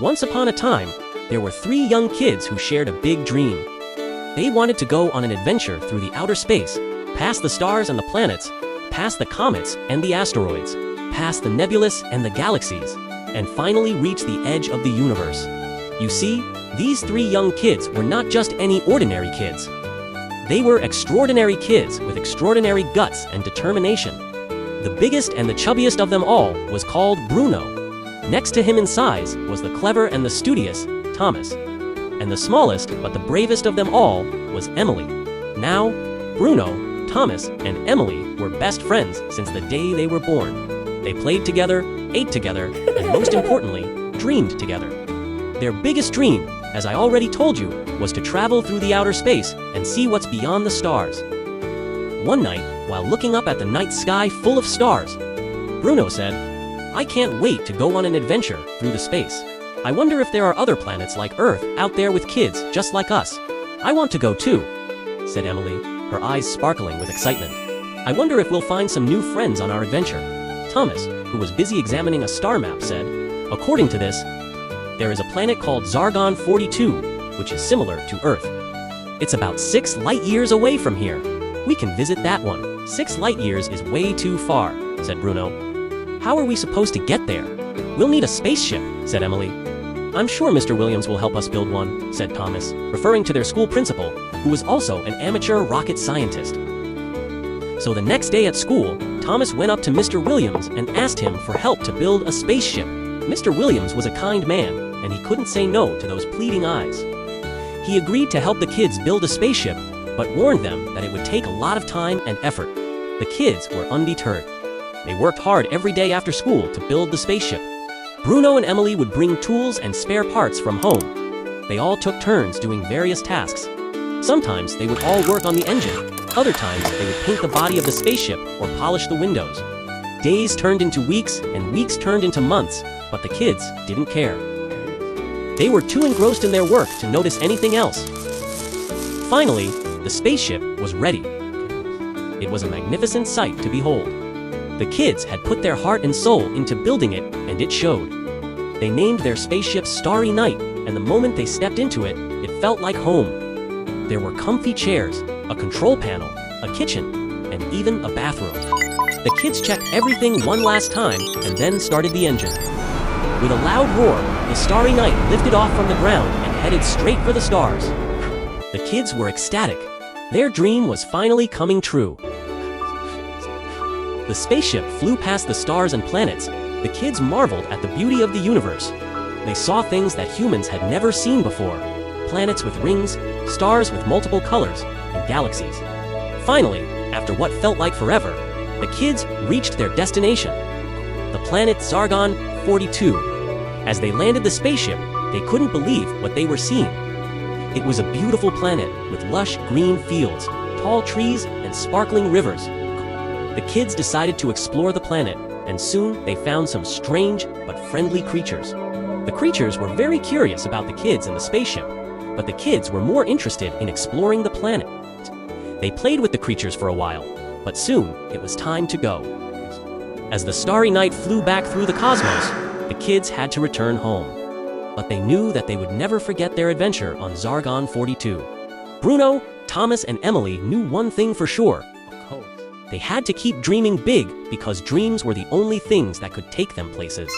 Once upon a time, there were three young kids who shared a big dream. They wanted to go on an adventure through the outer space, past the stars and the planets, past the comets and the asteroids, past the nebulous and the galaxies, and finally reach the edge of the universe. You see, these three young kids were not just any ordinary kids. They were extraordinary kids with extraordinary guts and determination. The biggest and the chubbiest of them all was called Bruno. Next to him in size was the clever and the studious Thomas. And the smallest but the bravest of them all was Emily. Now, Bruno, Thomas, and Emily were best friends since the day they were born. They played together, ate together, and most importantly, dreamed together. Their biggest dream, as I already told you, was to travel through the outer space and see what's beyond the stars. One night, while looking up at the night sky full of stars, Bruno said, "I can't wait to go on an adventure through the space. I wonder if there are other planets like Earth out there with kids just like us. I want to go too," said Emily, her eyes sparkling with excitement. "I wonder if we'll find some new friends on our adventure." Thomas, who was busy examining a star map, said, "According to this, there is a planet called Zargon 42, which is similar to Earth. It's about 6 light years away from here. We can visit that one." "6 light years is way too far," said Bruno. "How are we supposed to get there?" "We'll need a spaceship," said Emily. "I'm sure Mr. Williams will help us build one," said Thomas, referring to their school principal, who was also an amateur rocket scientist. So the next day at school, Thomas went up to Mr. Williams and asked him for help to build a spaceship. Mr. Williams was a kind man, and he couldn't say no to those pleading eyes. He agreed to help the kids build a spaceship, but warned them that it would take a lot of time and effort. The kids were undeterred. They worked hard every day after school to build the spaceship. Bruno and Emily would bring tools and spare parts from home. They all took turns doing various tasks. Sometimes they would all work on the engine. Other times they would paint the body of the spaceship or polish the windows. Days turned into weeks and weeks turned into months, but the kids didn't care. They were too engrossed in their work to notice anything else. Finally, the spaceship was ready. It was a magnificent sight to behold. The kids had put their heart and soul into building it, and it showed. They named their spaceship Starry Night, and the moment they stepped into it, it felt like home. There were comfy chairs, a control panel, a kitchen, and even a bathroom. The kids checked everything one last time and then started the engine. With a loud roar, the Starry Night lifted off from the ground and headed straight for the stars. The kids were ecstatic. Their dream was finally coming true. The spaceship flew past the stars and planets. The kids marveled at the beauty of the universe. They saw things that humans had never seen before. Planets with rings, stars with multiple colors, and galaxies. Finally, after what felt like forever, the kids reached their destination, the planet Zargon 42. As they landed the spaceship, they couldn't believe what they were seeing. It was a beautiful planet with lush green fields, tall trees, and sparkling rivers. The kids decided to explore the planet, and soon they found some strange but friendly creatures. The creatures were very curious about the kids and the spaceship, but the kids were more interested in exploring the planet. They played with the creatures for a while, but soon it was time to go. As the Starry Night flew back through the cosmos, the kids had to return home. But they knew that they would never forget their adventure on Zargon 42. Bruno, Thomas, and Emily knew one thing for sure. They had to keep dreaming big because dreams were the only things that could take them places.